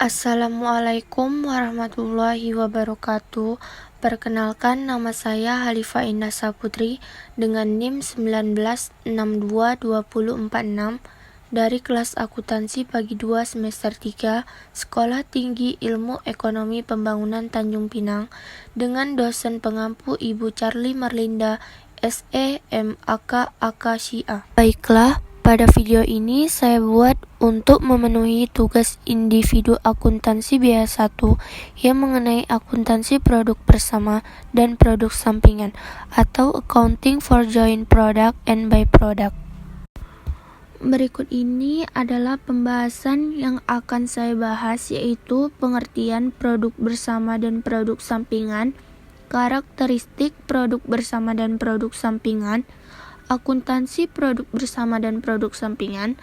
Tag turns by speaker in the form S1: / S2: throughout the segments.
S1: Assalamualaikum warahmatullahi wabarakatuh. Perkenalkan, nama saya Halifa Indah Saputri dengan NIM 19622046 dari kelas akuntansi pagi 2 semester 3 Sekolah Tinggi Ilmu Ekonomi Pembangunan Tanjung Pinang dengan dosen pengampu Ibu Charlie Marlinda SE MAK AK Syia. Baiklah, pada video ini saya buat untuk memenuhi tugas individu akuntansi biaya 1 yang mengenai akuntansi produk bersama dan produk sampingan atau accounting for joint product and byproduct. Berikut ini adalah pembahasan yang akan saya bahas, yaitu pengertian produk bersama dan produk sampingan, karakteristik produk bersama dan produk sampingan, akuntansi produk bersama dan produk sampingan,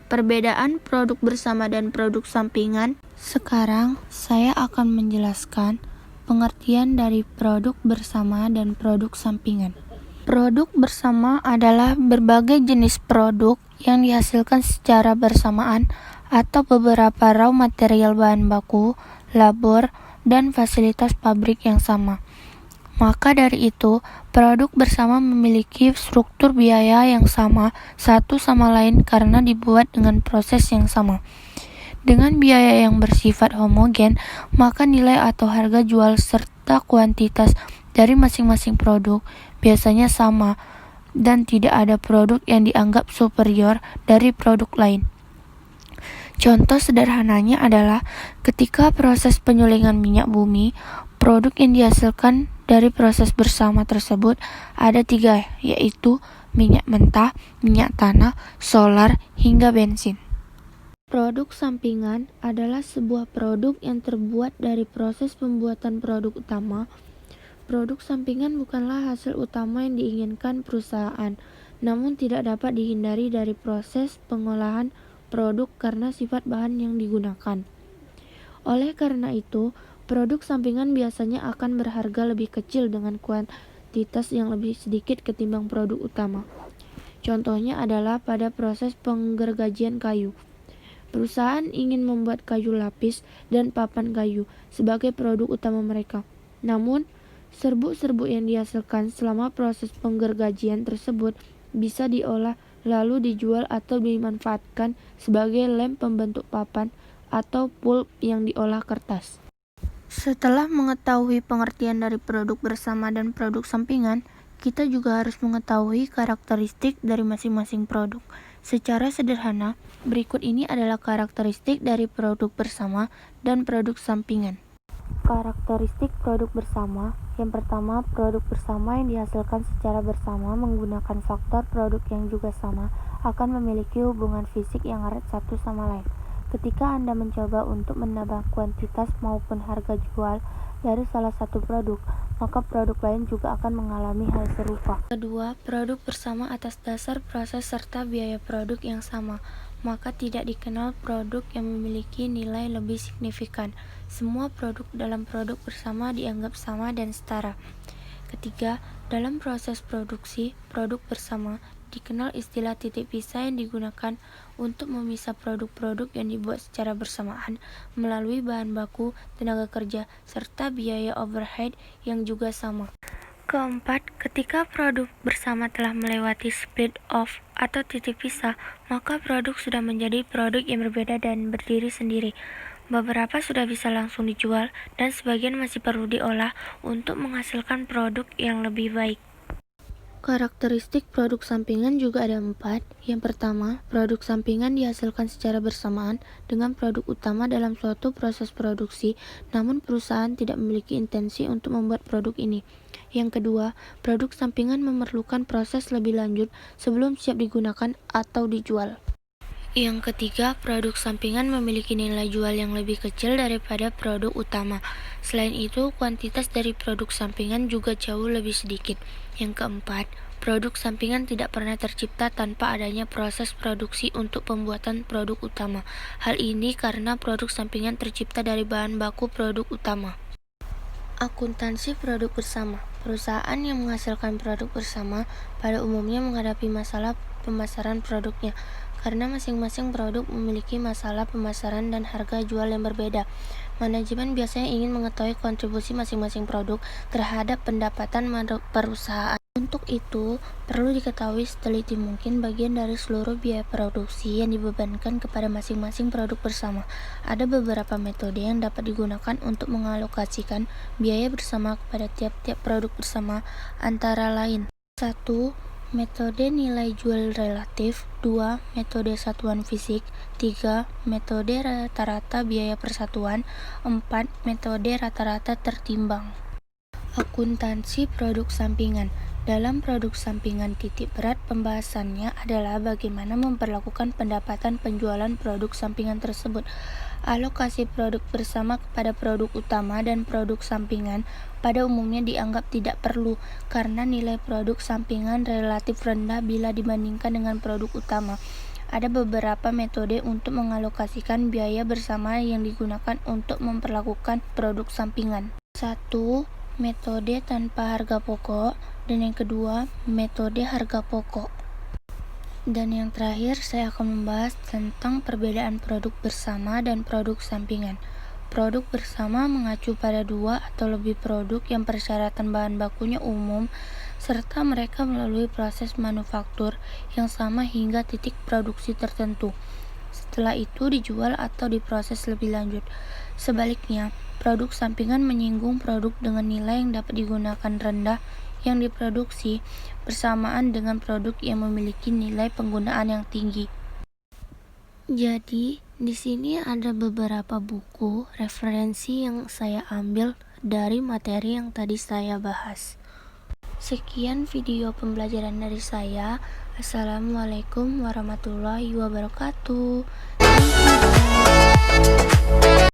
S1: perbedaan produk bersama dan produk sampingan. Sekarang saya akan menjelaskan pengertian dari produk bersama dan produk sampingan. Produk bersama adalah berbagai jenis produk yang dihasilkan secara bersamaan atau beberapa raw material bahan baku, labor, dan fasilitas pabrik yang sama. Maka dari itu, produk bersama memiliki struktur biaya yang sama satu sama lain karena dibuat dengan proses yang sama. Dengan biaya yang bersifat homogen, maka nilai atau harga jual serta kuantitas dari masing-masing produk biasanya sama dan tidak ada produk yang dianggap superior dari produk lain. Contoh sederhananya adalah ketika proses penyulingan minyak bumi, produk yang dihasilkan dari proses bersama tersebut ada 3, yaitu minyak mentah, minyak tanah, solar, hingga bensin. Produk sampingan adalah sebuah produk yang terbuat dari proses pembuatan produk utama. Produk sampingan bukanlah hasil utama yang diinginkan perusahaan, namun tidak dapat dihindari dari proses pengolahan produk karena sifat bahan yang digunakan. Oleh karena itu, produk sampingan biasanya akan berharga lebih kecil dengan kuantitas yang lebih sedikit ketimbang produk utama. Contohnya adalah pada proses penggergajian kayu. Perusahaan ingin membuat kayu lapis dan papan kayu sebagai produk utama mereka. Namun, serbuk-serbuk yang dihasilkan selama proses penggergajian tersebut bisa diolah lalu dijual atau dimanfaatkan sebagai lem pembentuk papan atau pulp yang diolah kertas. Setelah mengetahui pengertian dari produk bersama dan produk sampingan, kita juga harus mengetahui karakteristik dari masing-masing produk. Secara sederhana, berikut ini adalah karakteristik dari produk bersama dan produk sampingan. Karakteristik produk bersama. Yang pertama, produk bersama yang dihasilkan secara bersama menggunakan faktor produk yang juga sama akan memiliki hubungan fisik yang erat satu sama lain. Ketika Anda mencoba untuk menambah kuantitas maupun harga jual dari salah satu produk, maka produk lain juga akan mengalami hal serupa. Kedua, produk bersama atas dasar proses serta biaya produk yang sama, maka tidak dikenal produk yang memiliki nilai lebih signifikan. Semua produk dalam produk bersama dianggap sama dan setara. Ketiga, dalam proses produksi produk bersama dikenal istilah titik pisah yang digunakan untuk memisah produk-produk yang dibuat secara bersamaan melalui bahan baku, tenaga kerja, serta biaya overhead yang juga sama. Keempat, ketika produk bersama telah melewati split off atau titik pisah, maka produk sudah menjadi produk yang berbeda dan berdiri sendiri. Beberapa sudah bisa langsung dijual dan sebagian masih perlu diolah untuk menghasilkan produk yang lebih baik. Karakteristik produk sampingan juga ada 4. Yang pertama, produk sampingan dihasilkan secara bersamaan dengan produk utama dalam suatu proses produksi, namun perusahaan tidak memiliki intensi untuk membuat produk ini. Yang kedua, produk sampingan memerlukan proses lebih lanjut sebelum siap digunakan atau dijual. Yang ketiga, produk sampingan memiliki nilai jual yang lebih kecil daripada produk utama. Selain itu, kuantitas dari produk sampingan juga jauh lebih sedikit. Yang keempat, produk sampingan tidak pernah tercipta tanpa adanya proses produksi untuk pembuatan produk utama. Hal ini karena produk sampingan tercipta dari bahan baku produk utama. Akuntansi produk bersama. Perusahaan yang menghasilkan produk bersama pada umumnya menghadapi masalah pemasaran produknya karena masing-masing produk memiliki masalah pemasaran dan harga jual yang berbeda. Manajemen biasanya ingin mengetahui kontribusi masing-masing produk terhadap pendapatan perusahaan. Untuk itu, perlu diketahui seteliti mungkin bagian dari seluruh biaya produksi yang dibebankan kepada masing-masing produk bersama. Ada beberapa metode yang dapat digunakan untuk mengalokasikan biaya bersama kepada tiap-tiap produk bersama, antara lain: 1. Metode nilai jual relatif. 2. Metode satuan fisik. 3. Metode rata-rata biaya per satuan. 4. Metode rata-rata tertimbang. Akuntansi produk sampingan. Dalam produk sampingan, titik berat pembahasannya adalah bagaimana memperlakukan pendapatan penjualan produk sampingan tersebut. Alokasi produk bersama kepada produk utama dan produk sampingan pada umumnya dianggap tidak perlu karena nilai produk sampingan relatif rendah bila dibandingkan dengan produk utama. Ada beberapa metode untuk mengalokasikan biaya bersama yang digunakan untuk memperlakukan produk sampingan. 1. Metode tanpa harga pokok, dan yang kedua, metode harga pokok. Dan yang terakhir, saya akan membahas tentang perbedaan produk bersama dan produk sampingan. Produk bersama mengacu pada 2 atau lebih produk yang persyaratan bahan bakunya umum, serta mereka melalui proses manufaktur yang sama hingga titik produksi tertentu. Setelah itu dijual atau diproses lebih lanjut. Sebaliknya, produk sampingan menyinggung produk dengan nilai yang dapat digunakan rendah yang diproduksi bersamaan dengan produk yang memiliki nilai penggunaan yang tinggi. Jadi, di sini ada beberapa buku referensi yang saya ambil dari materi yang tadi saya bahas. Sekian video pembelajaran dari saya. Assalamualaikum warahmatullahi wabarakatuh. Thank you.